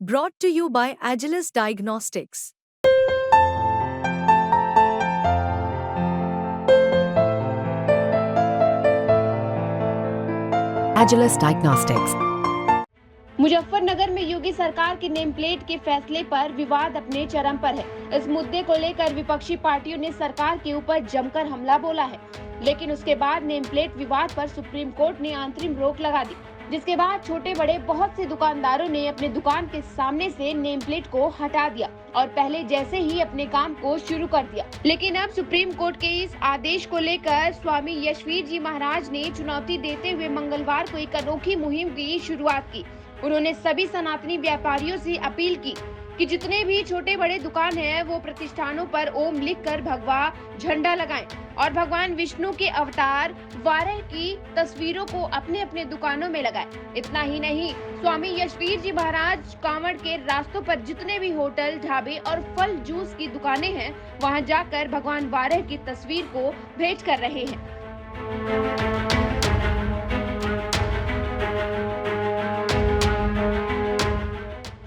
Brought to you by Agilus Diagnostics. Agilus Diagnostics. Muzaffarnagar में योगी सरकार की नेम प्लेट के फैसले पर विवाद अपने चरम पर है। इस मुद्दे को लेकर विपक्षी पार्टियों ने सरकार के ऊपर जमकर हमला बोला है, लेकिन उसके बाद नेम प्लेट विवाद पर सुप्रीम कोर्ट ने अंतरिम रोक लगा दी, जिसके बाद छोटे बड़े बहुत से दुकानदारों ने अपने दुकान के सामने से नेम प्लेट को हटा दिया और पहले जैसे ही अपने काम को शुरू कर दिया। लेकिन अब सुप्रीम कोर्ट के इस आदेश को लेकर स्वामी यशवीर जी महाराज ने चुनौती देते हुए मंगलवार को एक अनोखी मुहिम की शुरुआत की। उन्होंने सभी सनातनी व्यापारियों से अपील की कि जितने भी छोटे बड़े दुकान हैं वो प्रतिष्ठानों पर ओम लिखकर भगवा झंडा लगाएं और भगवान विष्णु के अवतार वाराह की तस्वीरों को अपने अपने दुकानों में लगाएं। इतना ही नहीं, स्वामी यशवीर जी महाराज कांवड़ के रास्तों पर जितने भी होटल, ढाबे और फल जूस की दुकानें हैं वहां जाकर भगवान वाराह की तस्वीर को भेंट कर रहे हैं।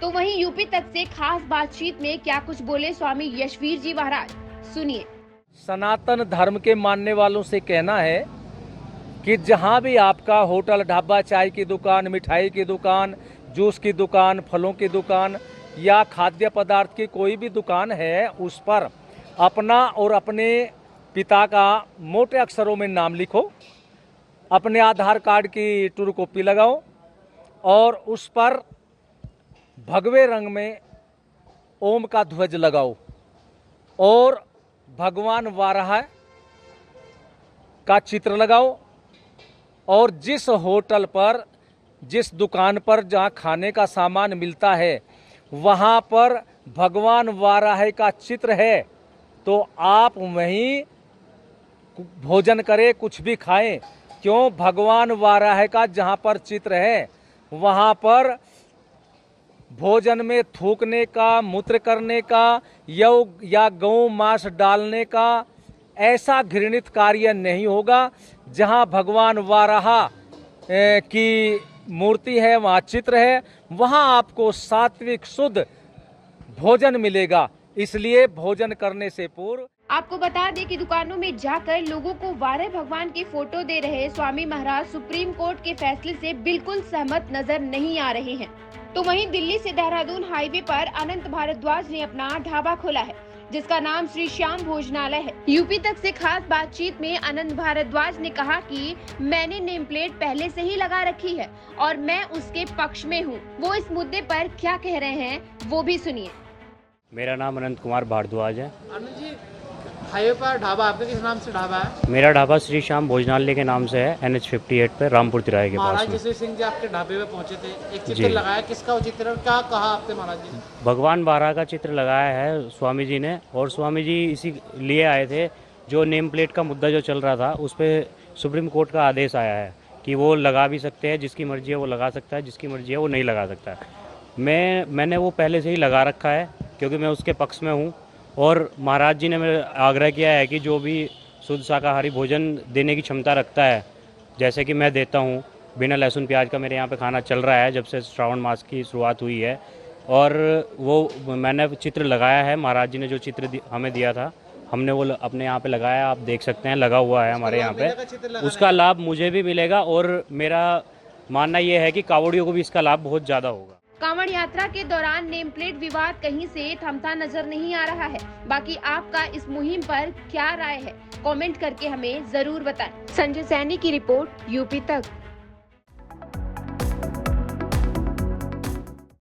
तो वहीं यूपी तक से खास बातचीत में क्या कुछ बोले स्वामी यशवीर जी महाराज, सुनिए। सनातन धर्म के मानने वालों से कहना है कि जहां भी आपका होटल, ढाबा, चाय की दुकान, मिठाई की दुकान, जूस की दुकान, फलों की दुकान या खाद्य पदार्थ की कोई भी दुकान है, उस पर अपना और अपने पिता का मोटे अक्षरों में नाम लिखो, अपने आधार कार्ड की ट्रू कॉपी लगाओ और उस पर भगवे रंग में ओम का ध्वज लगाओ और भगवान वाराह का चित्र लगाओ और जिस होटल पर, जिस दुकान पर जहाँ खाने का सामान मिलता है वहाँ पर भगवान वाराह का चित्र है तो आप वहीं भोजन करें, कुछ भी खाएं। क्यों? भगवान वाराह का जहाँ पर चित्र है वहाँ पर भोजन में थूकने का, मूत्र करने का या गौ मांस डालने का ऐसा घृणित कार्य नहीं होगा। जहां भगवान वाराह की मूर्ति है, वहां चित्र है, वहां आपको सात्विक शुद्ध भोजन मिलेगा। इसलिए भोजन करने से पूर्व आपको बता दें कि दुकानों में जाकर लोगों को वाराह भगवान की फोटो दे रहे स्वामी महाराज सुप्रीम कोर्ट के फैसले से बिल्कुल सहमत नजर नहीं आ रहे हैं। तो वहीं दिल्ली से देहरादून हाईवे पर अनंत भारद्वाज ने अपना ढाबा खोला है, जिसका नाम श्री श्याम भोजनालय है। यूपी तक से खास बातचीत में अनंत भारद्वाज ने कहा कि मैंने नेम प्लेट पहले से ही लगा रखी है और मैं उसके पक्ष में हूँ। वो इस मुद्दे पर क्या कह रहे हैं वो भी सुनिए। मेरा नाम अनंत कुमार भारद्वाज है। अनंत जी, हाईवे पर ढाबा आपका किस नाम से ढाबा है? मेरा ढाबा श्री श्याम भोजनालय के नाम से है, NH 58 पे रामपुर तिराहे के पास महाराज में। जसवीर सिंह जी आपके ढाबे पे पहुंचे थे, एक चित्र लगाया, किसका वो चित्र, क्या कहा आपने महाराज जी? भगवान वाराह का चित्र लगाया है स्वामी जी ने, और स्वामी जी इसी लिए आए थे। जो नेम प्लेट का मुद्दा जो चल रहा था उस पर सुप्रीम कोर्ट का आदेश आया है कि वो लगा भी सकते हैं, जिसकी मर्जी है वो लगा सकता है, जिसकी मर्जी है वो नहीं लगा सकता है। मैंने वो पहले से ही लगा रखा है क्योंकि मैं उसके पक्ष में हूँ और महाराज जी ने मेरे आग्रह किया है कि जो भी शुद्ध शाकाहारी भोजन देने की क्षमता रखता है, जैसे कि मैं देता हूँ, बिना लहसुन प्याज का मेरे यहाँ पे खाना चल रहा है जब से श्रावण मास की शुरुआत हुई है, और वो मैंने चित्र लगाया है। महाराज जी ने जो चित्र हमें दिया था हमने वो अपने यहाँ पे लगाया, आप देख सकते हैं, लगा हुआ है हमारे यहाँ पे। उसका लाभ मुझे भी मिलेगा और मेरा मानना ये है कि कांवड़ियों को भी इसका लाभ बहुत ज़्यादा होगा। कांवड़ यात्रा के दौरान नेम प्लेट विवाद कहीं से थमता नजर नहीं आ रहा है। बाकी आपका इस मुहिम पर क्या राय है, कमेंट करके हमें जरूर बताएं। संजय सैनी की रिपोर्ट, यूपी तक।